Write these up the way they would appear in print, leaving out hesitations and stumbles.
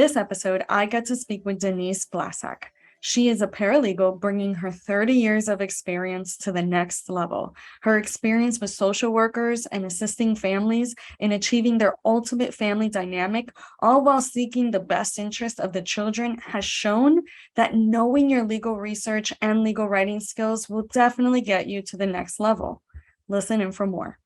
this episode, I get to speak with Denise Blassak. She is a paralegal bringing her 30 years of experience to the next level. Her experience with social workers and assisting families in achieving their ultimate family dynamic, all while seeking the best interest of the children, has shown that knowing your legal research and legal writing skills will definitely get you to the next level. Listen in for more.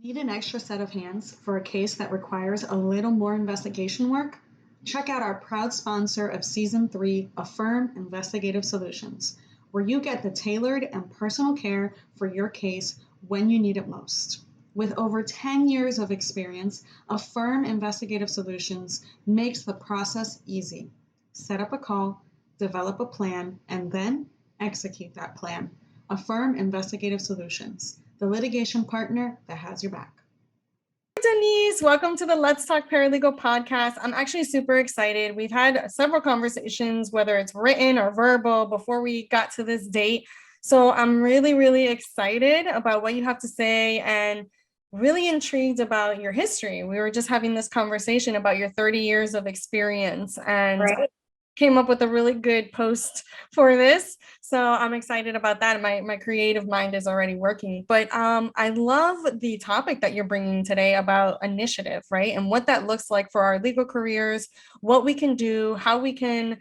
Need an extra set of hands for a case that requires a little more investigation work? Check out our proud sponsor of Season 3, Affirm Investigative Solutions, where you get the tailored and personal care for your case when you need it most. With over 10 years of experience, Affirm Investigative Solutions makes the process easy. Set up a call, develop a plan, and then execute that plan. Affirm Investigative Solutions, the litigation partner that has your back. Denise, welcome to the Let's Talk Paralegal podcast. I'm actually super excited. We've had several conversations, whether it's written or verbal, before we got to this date. So I'm really excited about what you have to say and really intrigued about your history. We were just having this conversation about your 30 years of experience, and Right. came up with a really good post for this. So I'm excited about that. My creative mind is already working. But I love the topic that you're bringing today about initiative, right? And what that looks like for our legal careers, what we can do, how we can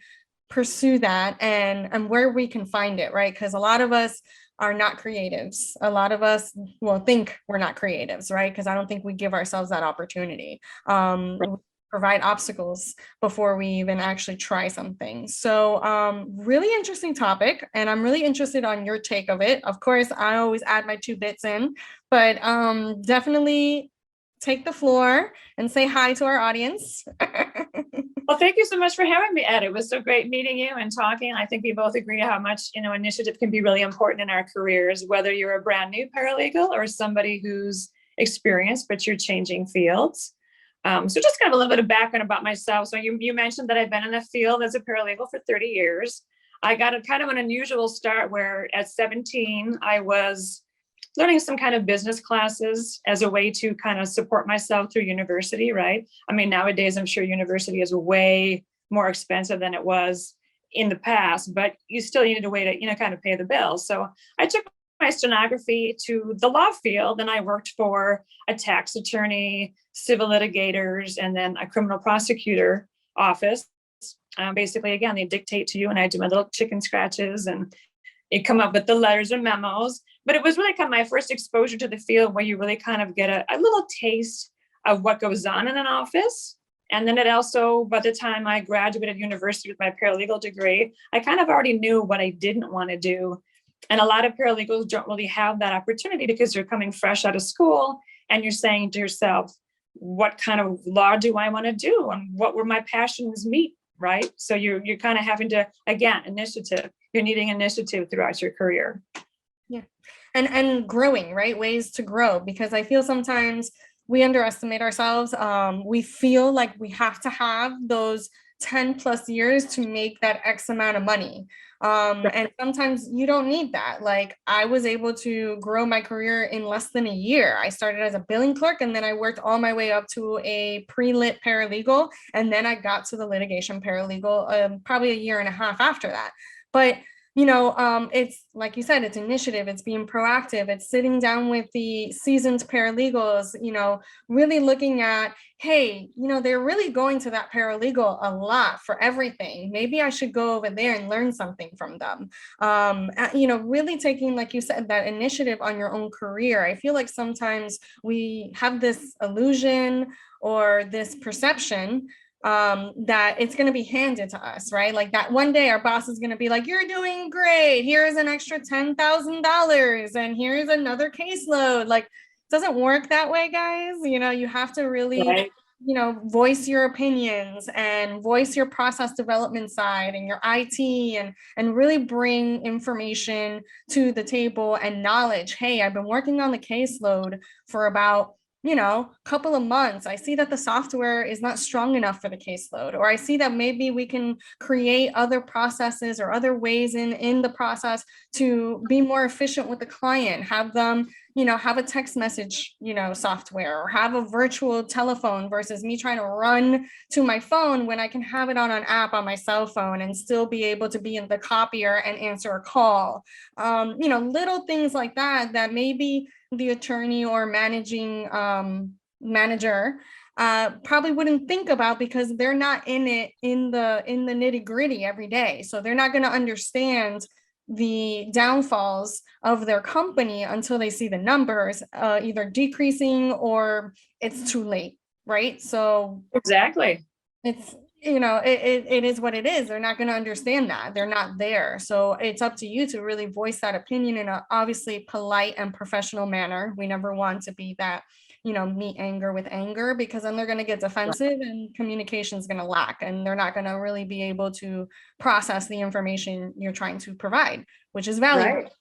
pursue that, and where we can find it, right? Because a lot of us are not creatives. A lot of us will think we're not creatives, right? Because I don't think we give ourselves that opportunity. Provide obstacles before we even actually try something. So really interesting topic, and I'm really interested on your take of it. Of course, I always add my 2 bits in, but definitely take the floor and say hi to our audience. Well, thank you so much for having me, Ed. It was so great meeting you and talking. I think we both agree how much, initiative can be really important in our careers, whether you're a brand new paralegal or somebody who's experienced, but you're changing fields. So just kind of a little bit of background about myself. So you mentioned that I've been in the field as a paralegal for 30 years. I got a kind of an unusual start where at 17, I was learning some kind of business classes as a way to kind of support myself through university, right? I mean, nowadays, I'm sure university is way more expensive than it was in the past, but you still needed a way to, kind of pay the bills. So I took my stenography to the law field, and I worked for a tax attorney, civil litigators, and then a criminal prosecutor office. Basically, again, they dictate to you, and I do my little chicken scratches and it come up with the letters or memos. But it was really kind of my first exposure to the field where you really kind of get a little taste of what goes on in an office. And then it also, by the time I graduated university with my paralegal degree, I kind of already knew what I didn't want to do. And a lot of paralegals don't really have that opportunity because you're coming fresh out of school and you're saying to yourself, what kind of law do I want to do? And what were my passions meet, right? So you're kind of having to, again, initiative. You're needing initiative throughout your career. Yeah. And growing, right? Ways to grow, because I feel sometimes we underestimate ourselves. We feel like we have to have those 10 plus years to make that X amount of money. And sometimes you don't need that. Like, I was able to grow my career in less than a year. I started as a billing clerk, and then I worked all my way up to a pre-lit paralegal. And then I got to the litigation paralegal probably a year and a half after that. But it's like you said, it's initiative, it's being proactive, it's sitting down with the seasoned paralegals, really looking at, hey, they're really going to that paralegal a lot for everything. Maybe I should go over there and learn something from them. Really taking, like you said, that initiative on your own career. I feel like sometimes we have this illusion or this perception that it's going to be handed to us, right? Like that one day our boss is going to be like, you're doing great. Here's an extra $10,000 and here's another caseload. Like, it doesn't work that way, guys. You have to really, Right. voice your opinions and voice your process development side and your IT and really bring information to the table and knowledge. Hey, I've been working on the caseload for about couple of months. I see that the software is not strong enough for the caseload, or I see that maybe we can create other processes or other ways in the process to be more efficient with the client, have them, have a text message, software, or have a virtual telephone versus me trying to run to my phone when I can have it on an app on my cell phone and still be able to be in the copier and answer a call. Little things like that, that maybe the attorney or managing manager probably wouldn't think about because they're not in it in the nitty gritty every day. So they're not going to understand the downfalls of their company until they see the numbers either decreasing or it's too late, right? So Exactly. it's it is what it is. They're not going to understand that. They're not there. So it's up to you to really voice that opinion in a obviously polite and professional manner. We never want to be that, meet anger with anger, because then they're going to get defensive and communication is going to lack, and they're not going to really be able to process the information you're trying to provide, which is valuable. Right.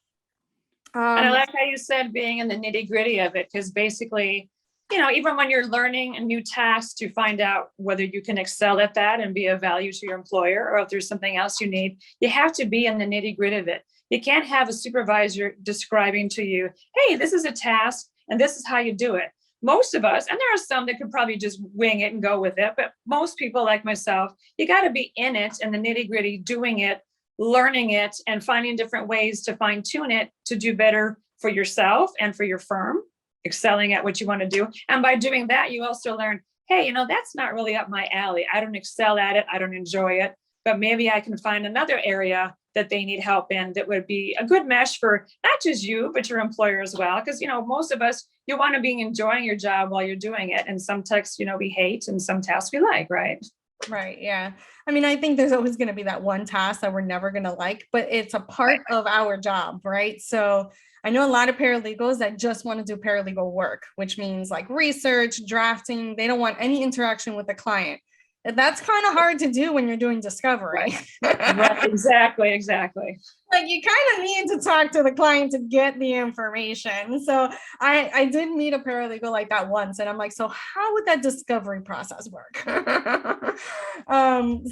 And I like how you said being in the nitty gritty of it, because basically, even when you're learning a new task to find out whether you can excel at that and be of value to your employer, or if there's something else you need, you have to be in the nitty gritty of it. You can't have a supervisor describing to you, hey, this is a task and this is how you do it. Most of us, and there are some that could probably just wing it and go with it, but most people like myself, you got to be in it and the nitty gritty, doing it, learning it, and finding different ways to fine tune it to do better for yourself and for your firm, excelling at what you want to do. And by doing that, you also learn, hey, that's not really up my alley. I don't excel at it. I don't enjoy it, but maybe I can find another area that they need help in that would be a good mesh for not just you, but your employer as well. Because, most of us, you want to be enjoying your job while you're doing it. And some tasks, we hate, and some tasks we like, right? Right. Yeah. I mean, I think there's always going to be that one task that we're never going to like, but it's a part of our job, right? So I know a lot of paralegals that just want to do paralegal work, which means like research, drafting. They don't want any interaction with the client. That's kind of hard to do when you're doing discovery. Right. Exactly. Like you kind of need to talk to the client to get the information. So I did meet a paralegal like that once, and I'm like, so how would that discovery process work?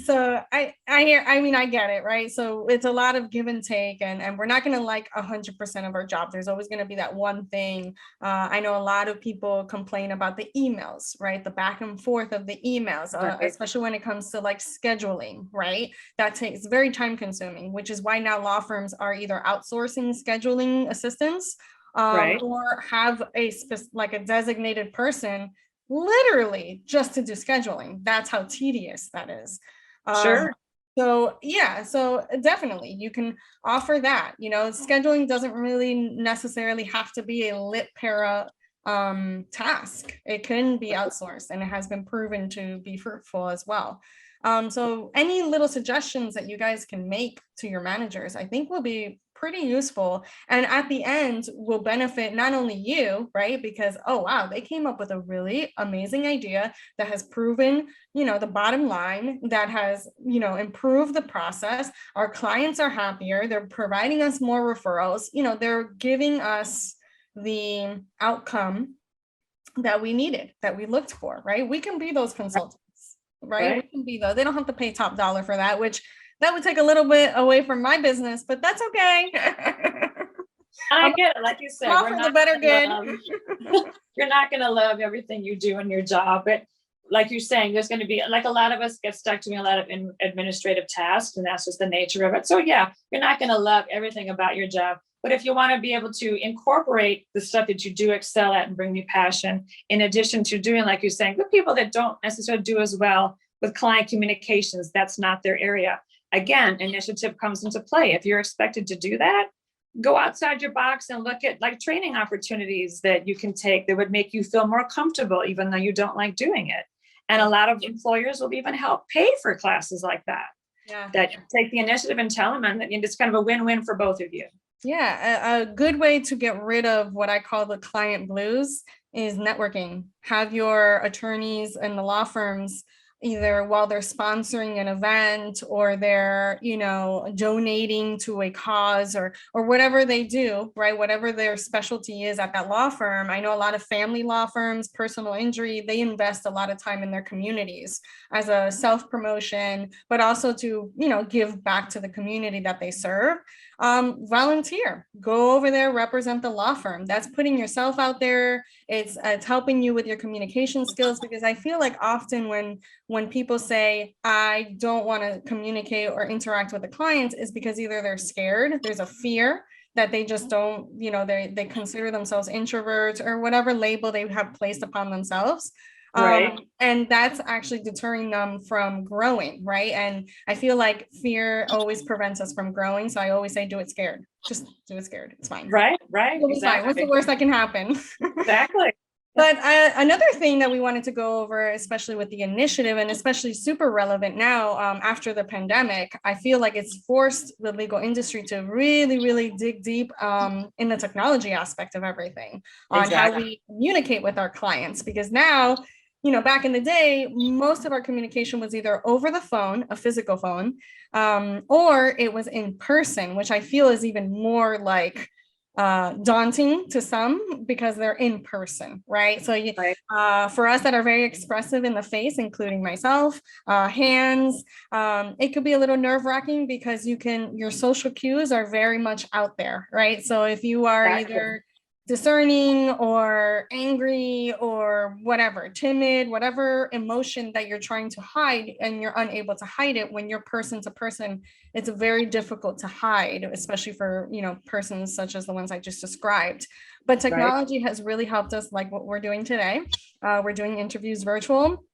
So I get it, right? So it's a lot of give and take, and we're not going to like 100% of our job. There's always going to be that one thing. I know a lot of people complain about the emails, right? The back and forth of the emails, especially when it comes to like scheduling, right? That takes very time consuming, which is why now law firms are either outsourcing scheduling assistance or have like a designated person literally just to do scheduling. That's how tedious that is. Sure. So yeah, so definitely you can offer that. Scheduling doesn't really necessarily have to be a lit para task. It can be outsourced, and it has been proven to be fruitful as well. So any little suggestions that you guys can make to your managers, I think will be pretty useful. And at the end will benefit not only you, right? Because, oh, wow, they came up with a really amazing idea that has proven, the bottom line, that has, improved the process. Our clients are happier. They're providing us more referrals. They're giving us the outcome that we needed, that we looked for, right? We can be those consultants. Right? We can be though. They don't have to pay top dollar for that, which that would take a little bit away from my business, but that's okay. I get it. Like you said, we're not the better good. You're not going to love everything you do in your job, but like you're saying, there's going to be, like, a lot of us get stuck doing a lot of administrative tasks, and that's just the nature of it. So yeah, you're not going to love everything about your job. But if you want to be able to incorporate the stuff that you do excel at and bring you passion, in addition to doing, like you're saying, the people that don't necessarily do as well with client communications, that's not their area. Again, initiative comes into play. If you're expected to do that, go outside your box and look at like training opportunities that you can take that would make you feel more comfortable, even though you don't like doing it. And a lot of employers will even help pay for classes like that. Yeah. That take the initiative and tell them, and it's kind of a win-win for both of you. Yeah, a good way to get rid of what I call the client blues is networking. Have your attorneys and the law firms either while they're sponsoring an event or they're, donating to a cause or whatever they do, right? Whatever their specialty is at that law firm. I know a lot of family law firms, personal injury, they invest a lot of time in their communities as a self-promotion, but also to, give back to the community that they serve. Volunteer, go over there, represent the law firm. That's putting yourself out there. It's helping you with your communication skills, because I feel like often when people say, I don't want to communicate or interact with the clients, is because either they're scared, there's a fear that they just don't, they consider themselves introverts or whatever label they have placed upon themselves. Right. And that's actually deterring them from growing, right? And I feel like fear always prevents us from growing. So I always say, do it scared. Just do it scared. It's fine. Right. It'll be fine. What's the worst that can happen? Exactly. But another thing that we wanted to go over, especially with the initiative, and especially super relevant now after the pandemic, I feel like it's forced the legal industry to really, really dig deep in the technology aspect of everything, on how we communicate with our clients. Because now, back in the day, most of our communication was either over the phone, a physical phone, or it was in person, which I feel is even more like daunting to some because they're in person, right? So for us that are very expressive in the face, including myself, hands, it could be a little nerve-wracking because your social cues are very much out there, right? So if you are either discerning or angry or whatever, timid, whatever emotion that you're trying to hide and you're unable to hide it, when you're person to person, it's very difficult to hide, especially for, persons such as the ones I just described. But technology has really helped us, like what we're doing today. We're doing interviews virtual.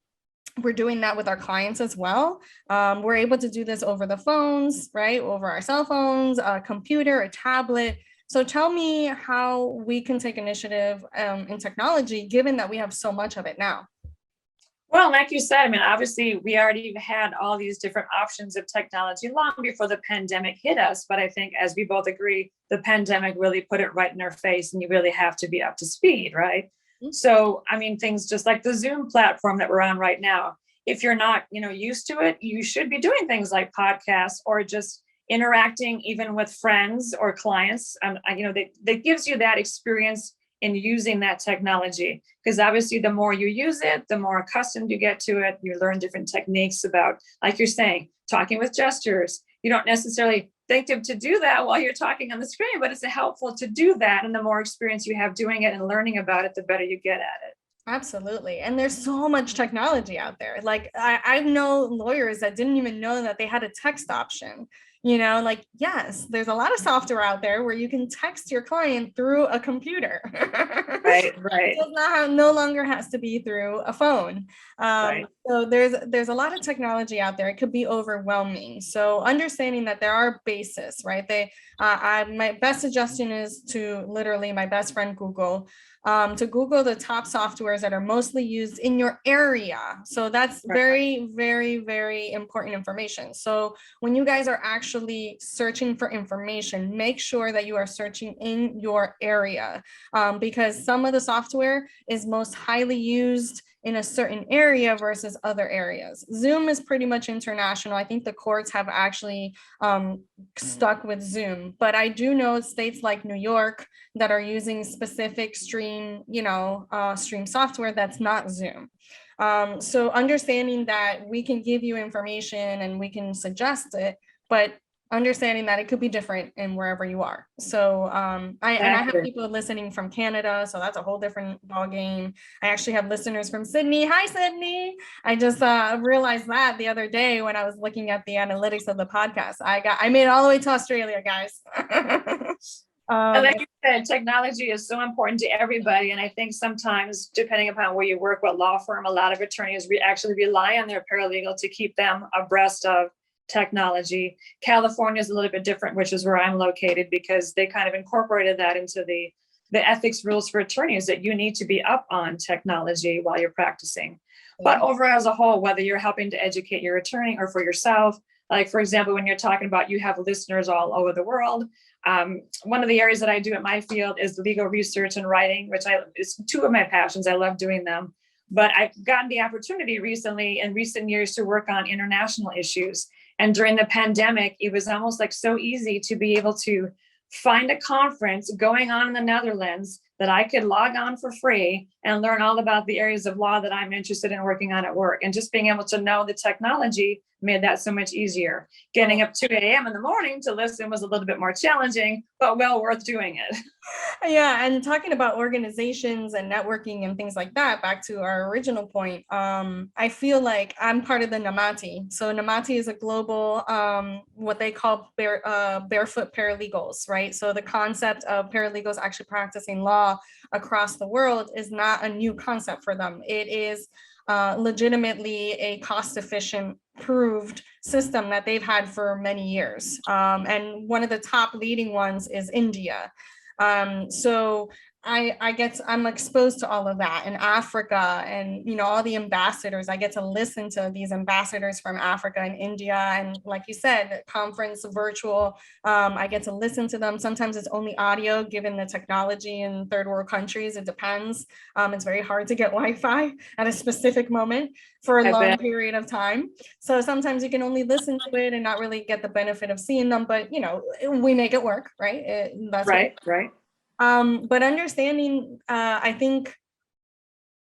We're doing that with our clients as well. We're able to do this over the phones, right? Over our cell phones, a computer, a tablet. So tell me how we can take initiative in technology, given that we have so much of it now. Well, like you said, I mean, obviously we already had all these different options of technology long before the pandemic hit us. But I think, as we both agree, the pandemic really put it right in our face, and you really have to be up to speed, right? Mm-hmm. So, I mean, things just like the Zoom platform that we're on right now, if you're not, used to it, you should be doing things like podcasts or just interacting even with friends or clients. That gives you that experience in using that technology, because obviously the more you use it, the more accustomed you get to it. You learn different techniques about, like you're saying, talking with gestures. You don't necessarily think to do that while you're talking on the screen, but it's helpful to do that. And the more experience you have doing it and learning about it, the better you get at it. Absolutely. And there's so much technology out there. Like I know lawyers that didn't even know that they had a text option. Yes, there's a lot of software out there where you can text your client through a computer. Right. It no longer has to be through a phone. So there's a lot of technology out there. It could be overwhelming. So understanding that there are bases, right? My best suggestion is to literally my best friend Google. To Google the top softwares that are mostly used in your area. So that's very, very, very important information. So when you guys are actually searching for information, make sure that you are searching in your area, because some of the software is most highly used in a certain area versus other areas. Zoom is pretty much international. I think the courts have actually stuck with Zoom, but I do know states like New York that are using specific stream software that's not Zoom. So understanding that we can give you information and we can suggest it, but understanding that it could be different in wherever you are. So I have people listening from Canada, so that's a whole different ball game. I actually have listeners from Sydney. Hi, Sydney. I just realized that the other day when I was looking at the analytics of the podcast. I made it all the way to Australia, guys. And like you said, technology is so important to everybody. And I think sometimes, depending upon where you work, what law firm, a lot of attorneys actually rely on their paralegal to keep them abreast of technology. California is a little bit different, which is where I'm located, because they kind of incorporated that into the ethics rules for attorneys, that you need to be up on technology while you're practicing. But overall, as a whole, whether you're helping to educate your attorney or for yourself, like, for example, when you're talking about you have listeners all over the world, one of the areas that I do at my field is legal research and writing, which is two of my passions. I love doing them. but I've gotten the opportunity recently in recent years to work on international issues. And during the pandemic, it was almost like so easy to be able to find a conference going on in the Netherlands that I could log on for free and learn all about the areas of law that I'm interested in working on at work. And just being able to know the technology made that so much easier. Getting up 2 a.m. in the morning to listen was a little bit more challenging, but well worth doing it. Yeah, and talking about organizations and networking and things like that, back to our original point, I feel like I'm part of the NAMATI. So NAMATI is a global, what they call barefoot paralegals, right? So the concept of paralegals actually practicing law across the world is not a new concept for them. It is legitimately a cost-efficient, proved system that they've had for many years. And one of the top leading ones is India. So I'm exposed to all of that in Africa, and all the ambassadors. I get to listen to these ambassadors from Africa and India, and like you said, conference virtual. I get to listen to them. Sometimes it's only audio, given the technology in third world countries. It depends. It's very hard to get Wi-Fi at a specific moment for a long period of time. So sometimes you can only listen to it and not really get the benefit of seeing them. But we make it work, right? That's right, right. But understanding, I think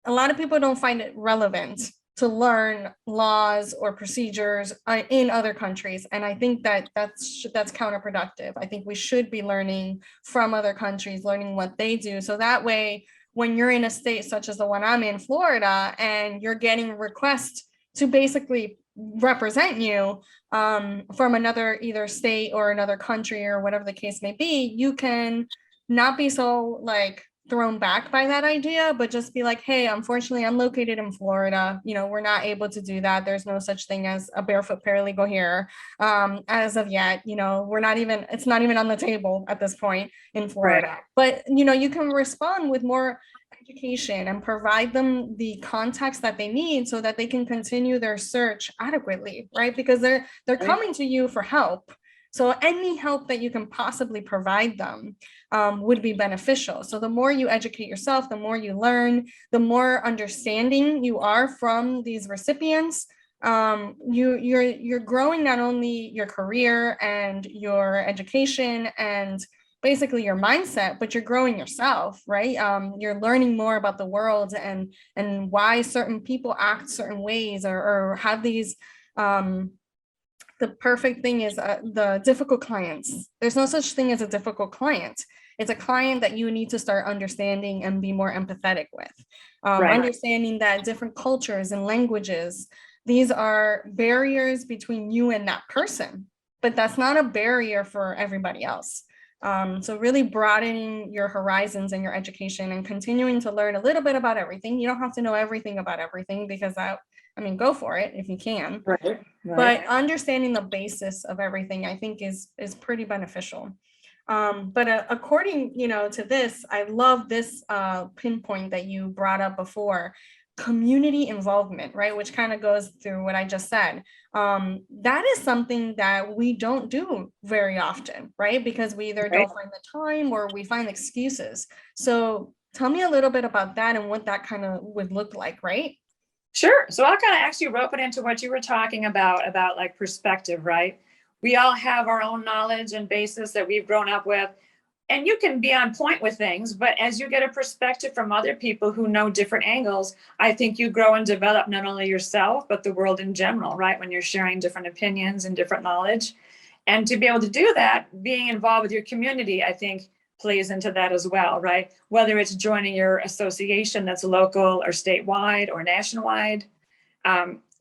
a lot of people don't find it relevant to learn laws or procedures in other countries. And I think that's counterproductive. I think we should be learning from other countries, learning what they do. So that way, when you're in a state such as the one I'm in, Florida, and you're getting requests to basically represent you from another either state or another country or whatever the case may be, you can not be so like thrown back by that idea, but just be like, hey, unfortunately, I'm located in Florida. We're not able to do that. There's no such thing as a barefoot paralegal here as of yet. It's not even on the table at this point in Florida. Right. But, you can respond with more education and provide them the context that they need so that they can continue their search adequately, right? Because they're coming to you for help. So any help that you can possibly provide them would be beneficial. So the more you educate yourself, the more you learn, the more understanding you are from these recipients. You're growing not only your career and your education and basically your mindset, but you're growing yourself, right? You're learning more about the world and why certain people act certain ways or have these the perfect thing is the difficult clients. There's no such thing as a difficult client. It's a client that you need to start understanding and be more empathetic with. Right. Understanding that different cultures and languages, these are barriers between you and that person, but that's not a barrier for everybody else. So really broadening your horizons and your education and continuing to learn a little bit about everything. You don't have to know everything about everything, because go for it if you can. Right. But understanding the basis of everything, I think, is pretty beneficial. But according, to this, I love this pinpoint that you brought up before, community involvement, right? Which kind of goes through what I just said. That is something that we don't do very often, right? Because we either don't find the time or we find excuses. So tell me a little bit about that and what that kind of would look like, right? Sure. So I'll kind of actually rope it into what you were talking about like perspective, right? We all have our own knowledge and basis that we've grown up with, and you can be on point with things, but as you get a perspective from other people who know different angles, I think you grow and develop not only yourself, but the world in general, right? When you're sharing different opinions and different knowledge. And to be able to do that, being involved with your community, I think plays into that as well, right? Whether it's joining your association that's local or statewide or nationwide,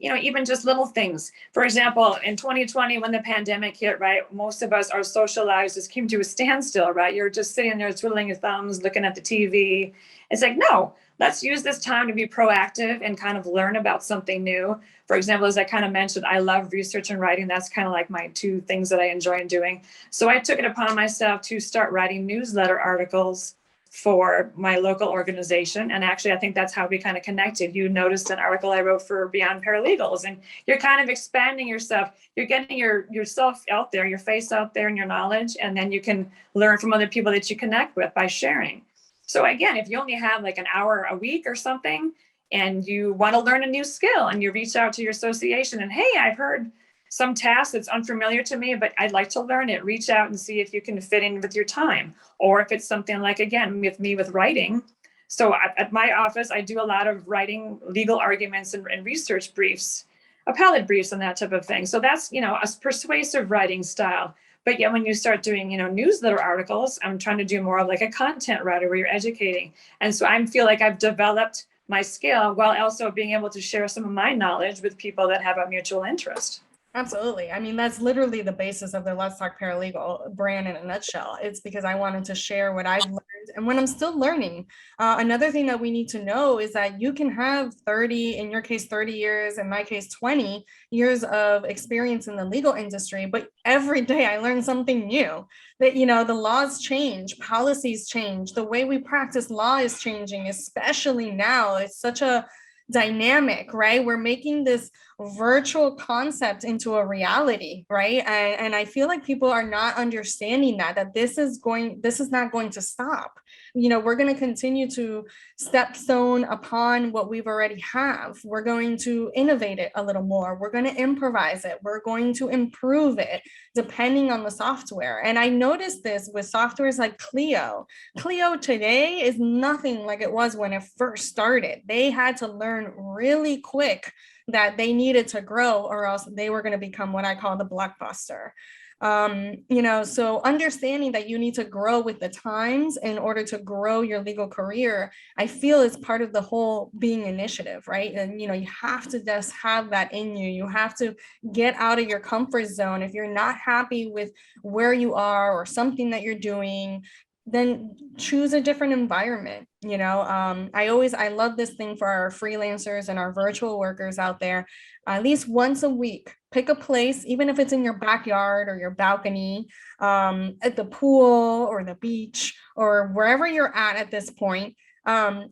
even just little things. For example, in 2020, when the pandemic hit, right, most of us, our social lives just came to a standstill, right? You're just sitting there twiddling your thumbs, looking at the TV. It's like, no, let's use this time to be proactive and kind of learn about something new. For example, as I kind of mentioned, I love research and writing. That's kind of like my two things that I enjoy doing. So I took it upon myself to start writing newsletter articles for my local organization. And actually, I think that's how we kind of connected. You noticed an article I wrote for Beyond Paralegals, and you're kind of expanding yourself. You're getting yourself out there, your face out there, and your knowledge. And then you can learn from other people that you connect with by sharing. So again, if you only have like an hour a week or something, and you want to learn a new skill and you reach out to your association and, hey, I've heard some task that's unfamiliar to me, but I'd like to learn it. Reach out and see if you can fit in with your time. Or if it's something like, again, with me with writing. So at my office, I do a lot of writing legal arguments and research briefs, appellate briefs and that type of thing. So that's, a persuasive writing style. But yet when you start doing, newsletter articles, I'm trying to do more of like a content writer where you're educating. And so I feel like I've developed my skill while also being able to share some of my knowledge with people that have a mutual interest. Absolutely. I mean, that's literally the basis of the Let's Talk Paralegal brand in a nutshell. It's because I wanted to share what I've learned and what I'm still learning. Another thing that we need to know is that you can have 30, in your case, 30 years, in my case, 20 years of experience in the legal industry, but every day I learn something new. That, the laws change, policies change, the way we practice law is changing, especially now. It's such a dynamic, right? We're making this virtual concept into a reality, right? And I feel like people are not understanding that this is not going to stop. We're going to continue to stepstone upon what we've already have. We're going to innovate it a little more. We're going to improvise it. We're going to improve it depending on the software. And I noticed this with softwares like Clio. Clio today is nothing like it was when it first started. They had to learn really quick that they needed to grow or else they were going to become what I call the blockbuster. So understanding that you need to grow with the times in order to grow your legal career, I feel is part of the whole being initiative, right? And, you have to just have that in you. You have to get out of your comfort zone. If you're not happy with where you are or something that you're doing, then choose a different environment. I love this thing for our freelancers and our virtual workers out there. At least once a week, pick a place, even if it's in your backyard or your balcony, at the pool or the beach or wherever you're at this point.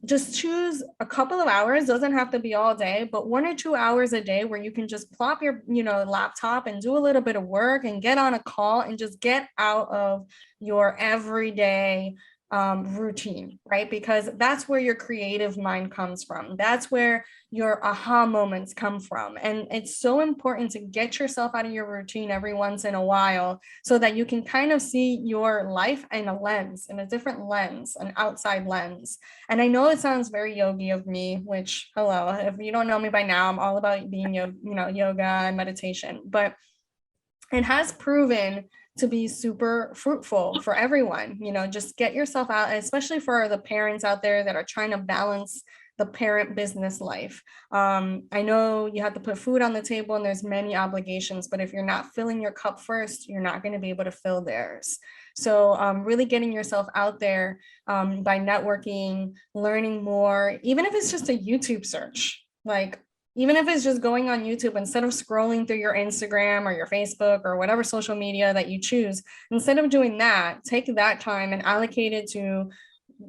Just choose a couple of hours, doesn't have to be all day, but 1 or 2 hours a day where you can just plop your laptop and do a little bit of work and get on a call and just get out of your everyday routine, right? Because that's where your creative mind comes from. That's where your aha moments come from. And it's so important to get yourself out of your routine every once in a while so that you can kind of see your life in a different lens, an outside lens. And I know it sounds very yogi of me, which, hello, if you don't know me by now, I'm all about being, yoga and meditation, but it has proven to be super fruitful for everyone. Just get yourself out, especially for the parents out there that are trying to balance the parent business life. I know you have to put food on the table and there's many obligations, but if you're not filling your cup first, you're not going to be able to fill theirs. So really getting yourself out there by networking, learning more, even if it's just a YouTube search, like even if it's just going on YouTube, instead of scrolling through your Instagram or your Facebook or whatever social media that you choose, instead of doing that, take that time and allocate it to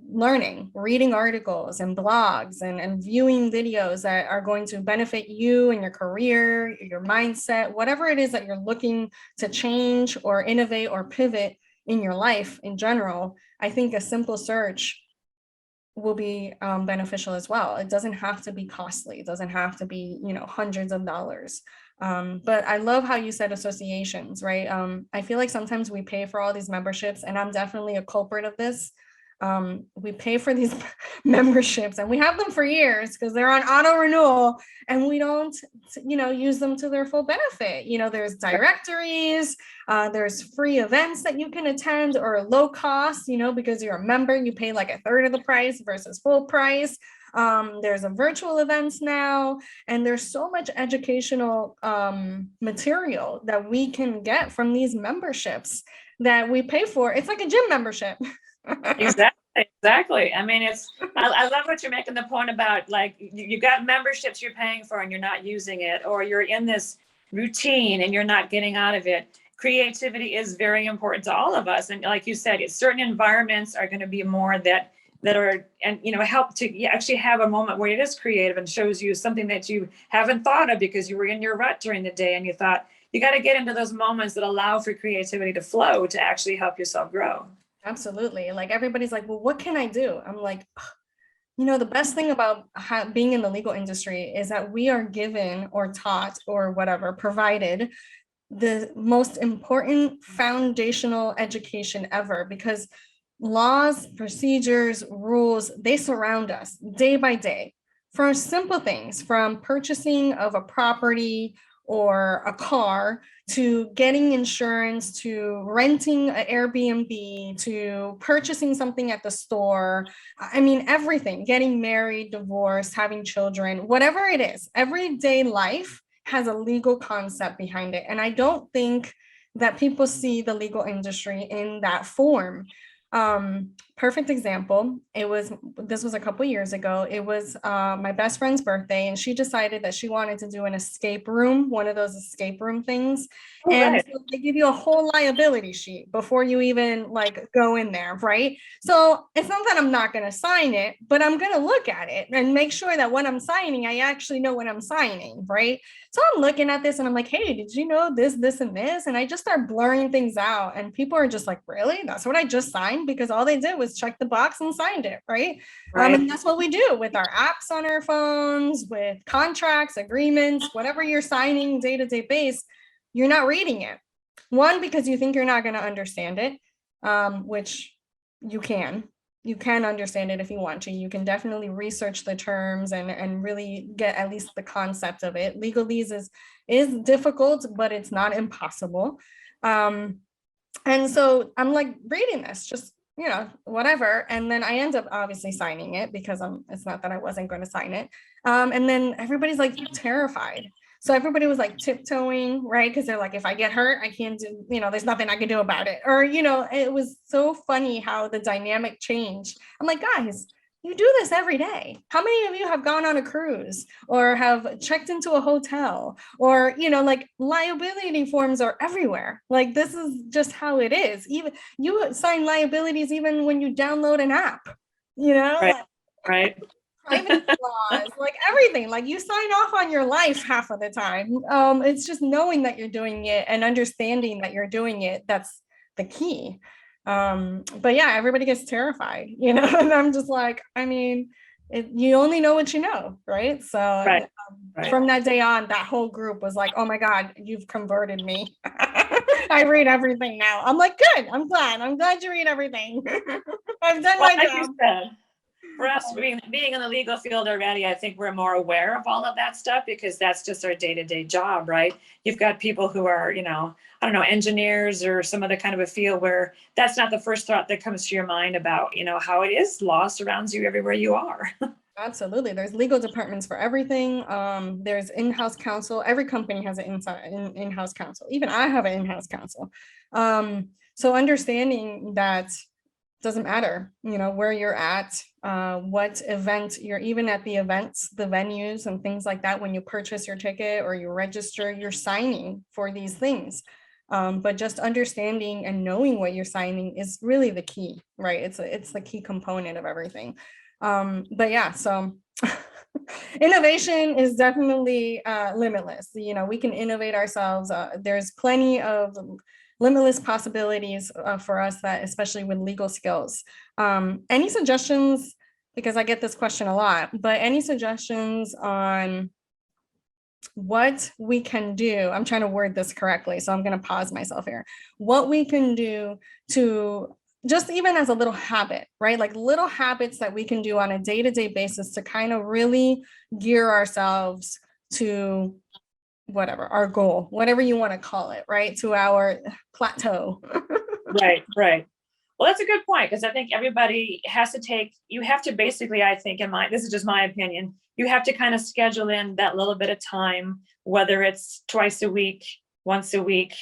learning, reading articles and blogs and viewing videos that are going to benefit you and your career, your mindset, whatever it is that you're looking to change or innovate or pivot in your life in general. I think a simple search will be beneficial as well. It doesn't have to be costly. It doesn't have to be, hundreds of dollars. But I love how you said associations, right? I feel like sometimes we pay for all these memberships, and I'm definitely a culprit of this. We pay for these memberships and we have them for years because they're on auto renewal and we don't, use them to their full benefit. There's directories, there's free events that you can attend or low cost, because you're a member, you pay like a third of the price versus full price. There's a virtual events now, and there's so much educational material that we can get from these memberships that we pay for. It's like a gym membership. Exactly. I mean, I love what you're making the point about, like, you got memberships you're paying for and you're not using it, or you're in this routine and you're not getting out of it. Creativity is very important to all of us. And like you said, certain environments are going to be more that are, and, help to actually have a moment where it is creative and shows you something that you haven't thought of because you were in your rut during the day and you thought you got to get into those moments that allow for creativity to flow to actually help yourself grow. Absolutely. Like everybody's like, well, what can I do? I'm like, The best thing about being in the legal industry is that we are given or taught or whatever, provided the most important foundational education ever, because laws, procedures, rules, they surround us day by day for simple things from purchasing of a property or a car to getting insurance to renting an Airbnb to purchasing something at the store. I mean, everything, getting married, divorced, having children, whatever it is, everyday life has a legal concept behind it. And I don't think that people see the legal industry in that form. Perfect example. This was a couple years ago. It was my best friend's birthday, and she decided that she wanted to do an escape room, one of those escape room things. Oh, And right. so they give you a whole liability sheet before you even like go in there, right? So it's not that I'm not going to sign it, but I'm going to look at it and make sure that when I'm signing, I actually know what I'm signing, right? So I'm looking at this and I'm like, hey, did you know this, this, and this? And I just start blurring things out. And people are just like, really? That's what I just signed? Because all they did was check the box and signed it, right? Right. And that's what we do with our apps on our phones, with contracts, agreements, whatever you're signing day to day base, you're not reading it. One, because you think you're not going to understand it, which you can. You can understand it if you want to. You can definitely research the terms and really get at least the concept of it. Legalese is difficult, but it's not impossible. And so I'm like reading this, just whatever. And then I end up obviously signing it because it's not that I wasn't going to sign it. And then everybody's like terrified. So everybody was like tiptoeing, right? Because they're like, if I get hurt, I can't do, there's nothing I can do about it. Or, it was so funny how the dynamic changed. I'm like, guys, you do this every day. How many of you have gone on a cruise or have checked into a hotel or, like liability forms are everywhere. Like this is just how it is. Even you sign liabilities even when you download an app, Right. like Right. privacy laws, like everything. Like you sign off on your life half of the time. It's just knowing that you're doing it and understanding that you're doing it. That's the key. But yeah, everybody gets terrified, and I'm just like, I mean, you only know what you know, right? So Right. Right. from that day on, that whole group was like, oh my God, you've converted me. I read everything now. I'm like, good. I'm glad you read everything. I've done Well, my like you job. said, for us being in the legal field already, I think we're more aware of all of that stuff because that's just our day-to-day job, right? You've got people who are, I don't know, engineers or some other kind of a field where that's not the first thought that comes to your mind about, how it is. Law surrounds you everywhere you are. Absolutely. There's legal departments for everything. There's in-house counsel. Every company has an in-house counsel. Even I have an in-house counsel. So understanding that doesn't matter, where you're at, what event you're even at the events, the venues and things like that. When you purchase your ticket or you register, you're signing for these things. But just understanding and knowing what you're signing is really the key, right? It's the key component of everything. But yeah, so innovation is definitely limitless. We can innovate ourselves. There's plenty of limitless possibilities for us, that especially with legal skills. Any suggestions, because I get this question a lot, but any suggestions on what we can do? I'm trying to word this correctly, so I'm going to pause myself here. What we can do to just even as a little habit, right? Like little habits that we can do on a day-to-day basis to kind of really gear ourselves to whatever our goal, whatever you want to call it, right? To our plateau. Right, right. Well, that's a good point because I think everybody has to you have to basically, I think, this is just my opinion, you have to kind of schedule in that little bit of time, whether it's twice a week, once a week,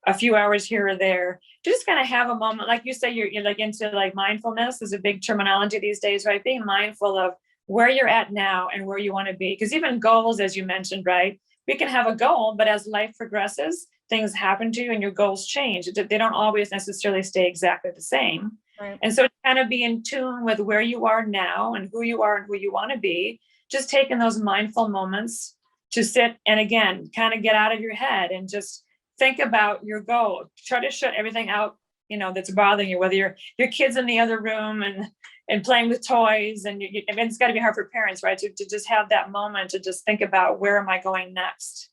a few hours here or there, to just kind of have a moment. Like you say, you're like into like mindfulness is a big terminology these days, right? Being mindful of where you're at now and where you want to be. Because even goals, as you mentioned, right? We can have a goal, but as life progresses, things happen to you and your goals change. They don't always necessarily stay exactly the same. Right. And so to kind of be in tune with where you are now and who you are and who you want to be, just taking those mindful moments to sit and again, kind of get out of your head and just think about your goal. Try to shut everything out, that's bothering you, whether your kids in the other room and and playing with toys, and I mean, it's got to be hard for parents, right? To just have that moment to just think about, where am I going next?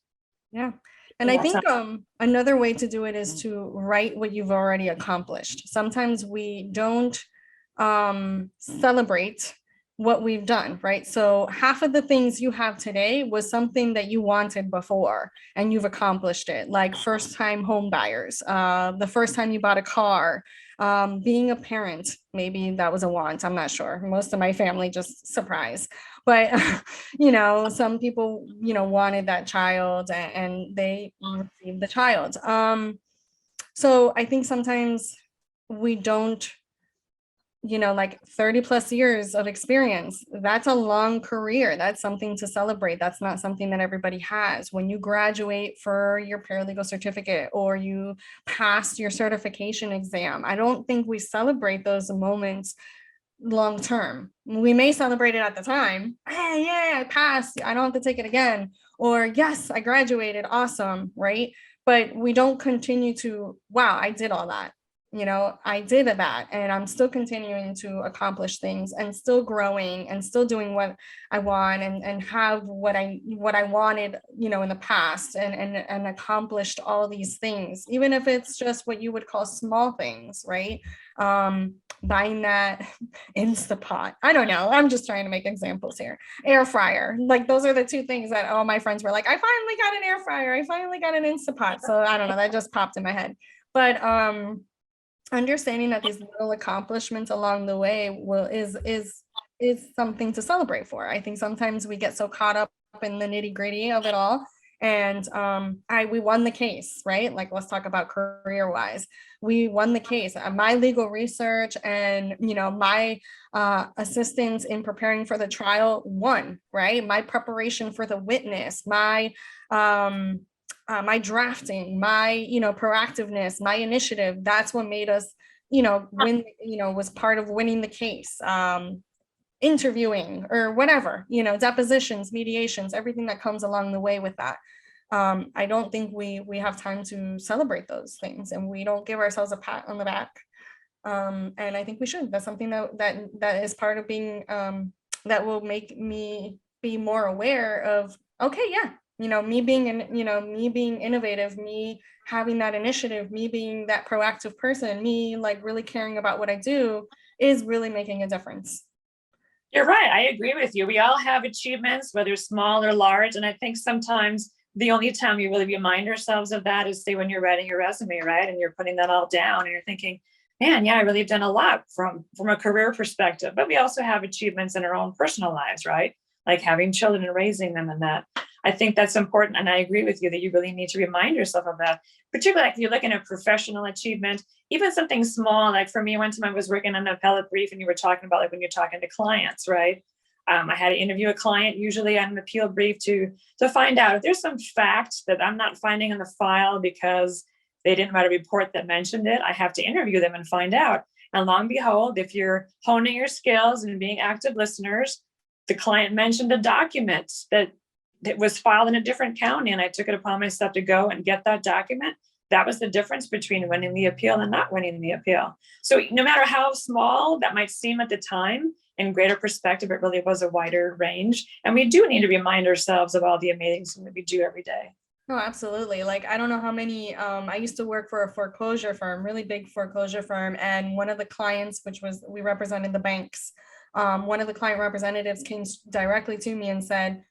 Yeah. And I think another way to do it is to write what you've already accomplished. Sometimes we don't celebrate what we've done, right? So half of the things you have today was something that you wanted before and you've accomplished it, like first time home buyers, the first time you bought a car, being a parent. Maybe that was a want, I'm not sure. Most of my family just surprise. But some people wanted that child, and they received the child. So I think sometimes we don't, like 30 plus years of experience, that's a long career. That's something to celebrate. That's not something that everybody has. When you graduate for your paralegal certificate or you pass your certification exam, I don't think we celebrate those moments long term. We may celebrate it at the time. Hey, yeah, I passed. I don't have to take it again. Or yes, I graduated. Awesome, right? But we don't continue to, wow, I did all that. I did that, and I'm still continuing to accomplish things and still growing and still doing what I want, and have what I wanted, in the past, and accomplished all these things, even if it's just what you would call small things, right? Buying that Instapot. I don't know. I'm just trying to make examples here. Air fryer. Like those are the two things that all my friends were like, I finally got an air fryer. I finally got an Instapot. So I don't know. That just popped in my head. But understanding that these little accomplishments along the way is something to celebrate for. I think sometimes we get so caught up in the nitty gritty of it all. And we won the case, right? Like, let's talk about career wise. We won the case. My legal research and my assistance in preparing for the trial won, right? My preparation for the witness, my drafting, my proactiveness, my initiative. That's what made us win. Was part of winning the case. Interviewing or whatever, depositions, mediations, everything that comes along the way with that. I don't think we have time to celebrate those things, and we don't give ourselves a pat on the back. And I think we should. That's something that is part of being, that will make me be more aware of, okay, yeah, me being innovative, me having that initiative, me being that proactive person, me like really caring about what I do is really making a difference. You're right. I agree with you. We all have achievements, whether small or large. And I think sometimes the only time you really remind ourselves of that is, say, when you're writing your resume, right? And you're putting that all down and you're thinking, man, yeah, I really have done a lot from a career perspective. But we also have achievements in our own personal lives, right? Like having children and raising them, and that. I think that's important. And I agree with you that you really need to remind yourself of that, particularly like if you're looking at professional achievement, even something small. Like for me, one time I was working on an appellate brief, and you were talking about like when you're talking to clients, right? I had to interview a client, usually on an appeal brief, to find out if there's some fact that I'm not finding in the file because they didn't write a report that mentioned it. I have to interview them and find out. And lo and behold, if you're honing your skills and being active listeners, the client mentioned a document that was filed in a different county, and I took it upon myself to go and get that document. That was the difference between winning the appeal and not winning the appeal. So no matter how small that might seem at the time, in greater perspective, it really was a wider range. And we do need to remind ourselves of all the amazing things that we do every day. No, absolutely. Like, I don't know how many, I used to work for a foreclosure firm, really big foreclosure firm. And one of the clients, which was, we represented the banks. One of the client representatives came directly to me and said,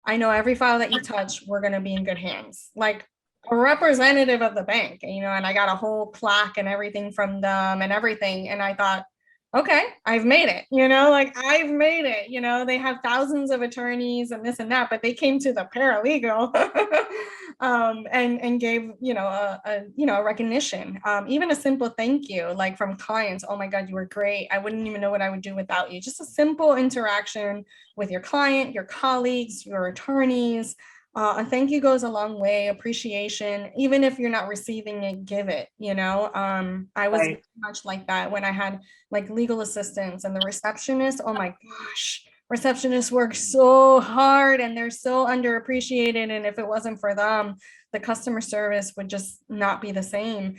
I know every file that you touch, we're going to be in good hands. Like a representative of the bank, and I got a whole plaque and everything from them and everything. And I thought, okay, I've made it, like I've made it, they have thousands of attorneys and this and that, but they came to the paralegal and gave, a recognition, even a simple thank you, like from clients. Oh my God, you were great. I wouldn't even know what I would do without you. Just a simple interaction with your client, your colleagues, your attorneys. A thank you goes a long way. Appreciation, even if you're not receiving it, give it. I was very much like that when I had like legal assistants and the receptionist. Oh my gosh, receptionists work so hard and they're so underappreciated. And if it wasn't for them, the customer service would just not be the same.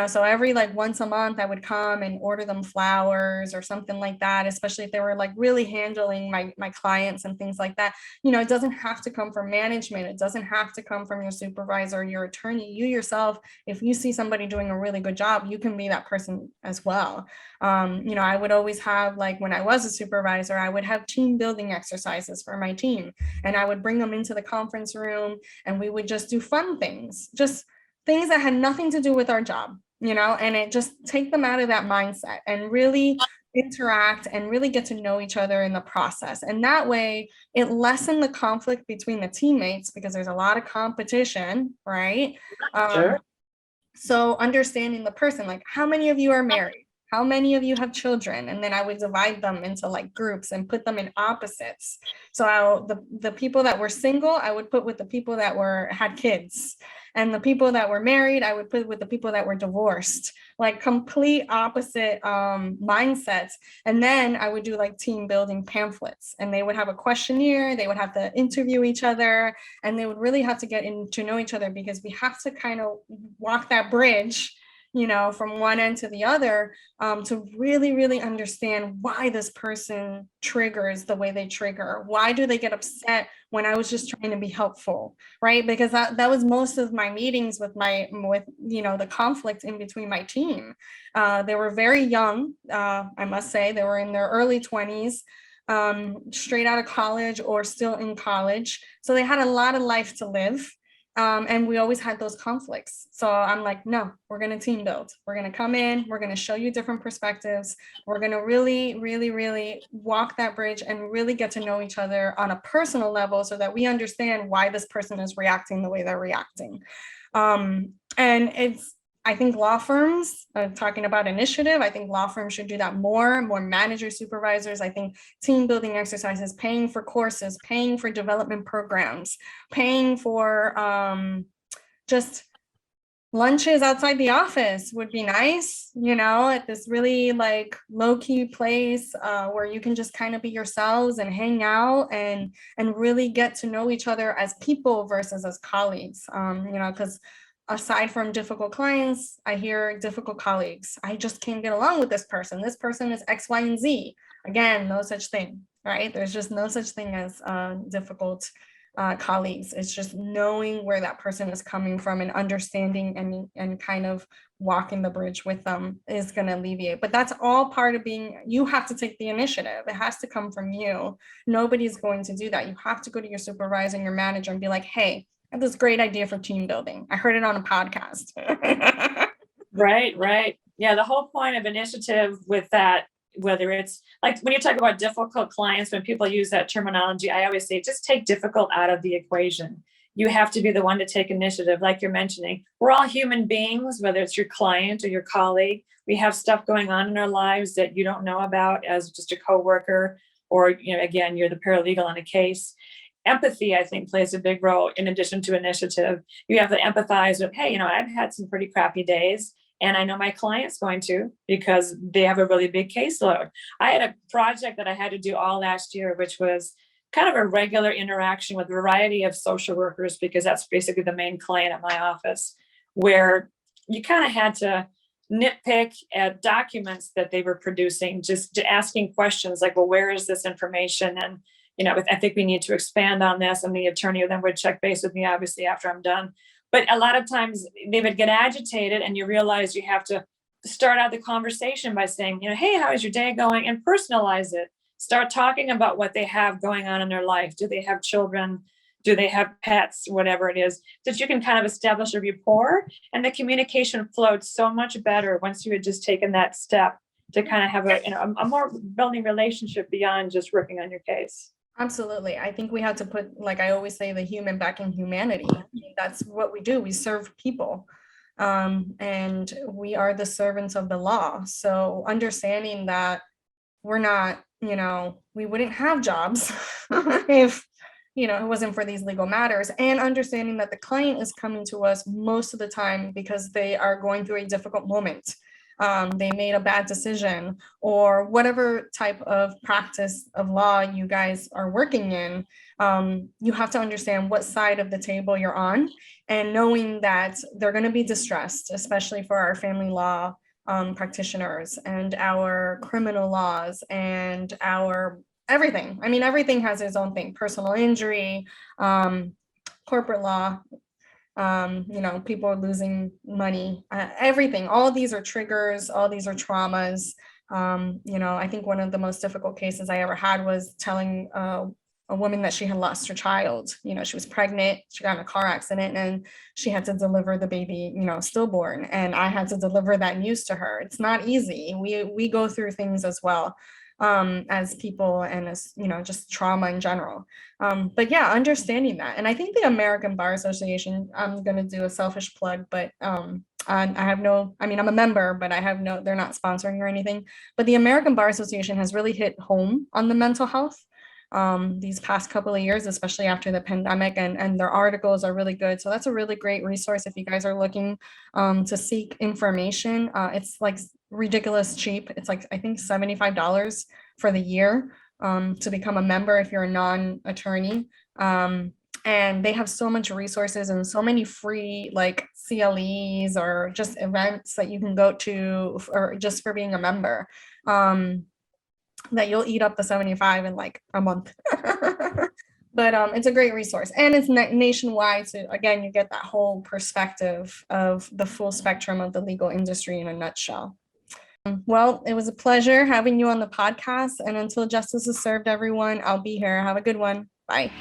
So every like once a month I would come and order them flowers or something like that, especially if they were like really handling my clients and things like that. It doesn't have to come from management. It doesn't have to come from your supervisor or your attorney. You yourself, if you see somebody doing a really good job, you can be that person as well. I would always have, like when I was a supervisor, I would have team building exercises for my team, and I would bring them into the conference room, and we would just do fun things, just things that had nothing to do with our job, and it just take them out of that mindset and really interact and really get to know each other in the process. And that way it lessened the conflict between the teammates, because there's a lot of competition, right? Sure. So understanding the person, like how many of you are married? How many of you have children? And then I would divide them into like groups and put them in opposites. So the people that were single, I would put with the people that had kids. And the people that were married, I would put with the people that were divorced, like complete opposite mindsets. And then I would do like team building pamphlets, and they would have a questionnaire, they would have to interview each other, and they would really have to get to know each other, because we have to kind of walk that bridge, from one end to the other, to really, really understand why this person triggers the way they trigger. Why do they get upset when I was just trying to be helpful, right? Because that was most of my meetings with the conflict in between my team. They were very young, I must say. They were in their early 20s, straight out of college or still in college. So they had a lot of life to live. And we always had those conflicts. So I'm like, no, we're going to team build. We're going to come in, we're going to show you different perspectives. We're going to really, really, really walk that bridge and really get to know each other on a personal level, so that we understand why this person is reacting the way they're reacting. And I think law firms, talking about initiative, I think law firms should do that more managers, supervisors. I think team building exercises, paying for courses, paying for development programs, paying for just lunches outside the office would be nice, at this really like low-key place, where you can just kind of be yourselves and hang out and really get to know each other as people versus as colleagues, because aside from difficult clients, I hear difficult colleagues. I just can't get along with this person. This person is X, Y, and Z. Again, no such thing, right? There's just no such thing as difficult colleagues. It's just knowing where that person is coming from and understanding and kind of walking the bridge with them is going to alleviate. But that's all part of you have to take the initiative. It has to come from you. Nobody's going to do that. You have to go to your supervisor and your manager and be like, hey, I have this great idea for team building. I heard it on a podcast. Right. Yeah, the whole point of initiative with that, whether it's like when you talk about difficult clients, when people use that terminology, I always say just take difficult out of the equation. You have to be the one to take initiative, like you're mentioning. We're all human beings, whether it's your client or your colleague. We have stuff going on in our lives that you don't know about as just a coworker, or again, you're the paralegal on a case. Empathy, I think, plays a big role in addition to initiative. You have to empathize with, hey, I've had some pretty crappy days, and I know my client's going to, because they have a really big caseload. I had a project that I had to do all last year, which was kind of a regular interaction with a variety of social workers, because that's basically the main client at my office, where you kind of had to nitpick at documents that they were producing, just asking questions like, well, where is this information? And I think we need to expand on this. And the attorney then would check base with me, obviously, after I'm done. But a lot of times they would get agitated, and you realize you have to start out the conversation by saying, hey, how is your day going? And personalize it. Start talking about what they have going on in their life. Do they have children? Do they have pets? Whatever it is, that you can kind of establish a rapport, and the communication flowed so much better once you had just taken that step to kind of have a more building relationship beyond just working on your case. Absolutely. I think we have to put, like I always say, the human back in humanity. That's what we do. We serve people. And we are the servants of the law. So understanding that we're not, we wouldn't have jobs if, it wasn't for these legal matters, and understanding that the client is coming to us most of the time because they are going through a difficult moment. they made a bad decision, or whatever type of practice of law you guys are working in, you have to understand what side of the table you're on, and knowing that they're going to be distressed, especially for our family law practitioners and our criminal laws and our everything. I mean, everything has its own thing: personal injury, corporate law, people losing money, everything. All these are triggers, all these are traumas. I think one of the most difficult cases I ever had was telling a woman that she had lost her child. She was pregnant, she got in a car accident, and she had to deliver the baby, stillborn. And I had to deliver that news to her. It's not easy. We go through things as well, as people, and as, just trauma in general. But yeah, understanding that. And I think the American Bar Association, I'm going to do a selfish plug, but I have no, I mean, I'm a member, but I have no, they're not sponsoring or anything. But the American Bar Association has really hit home on the mental health these past couple of years, especially after the pandemic, and their articles are really good. So that's a really great resource if you guys are looking to seek information. It's like ridiculous cheap. It's like, I think $75 for the year to become a member if you're a non-attorney. And they have so much resources and so many free like CLEs or just events that you can go to, or just for being a member, that you'll eat up the 75 in like a month. But it's a great resource, and it's nationwide. So again, you get that whole perspective of the full spectrum of the legal industry in a nutshell. Well, it was a pleasure having you on the podcast, and until justice is served, everyone, I'll be here. Have a good one. Bye.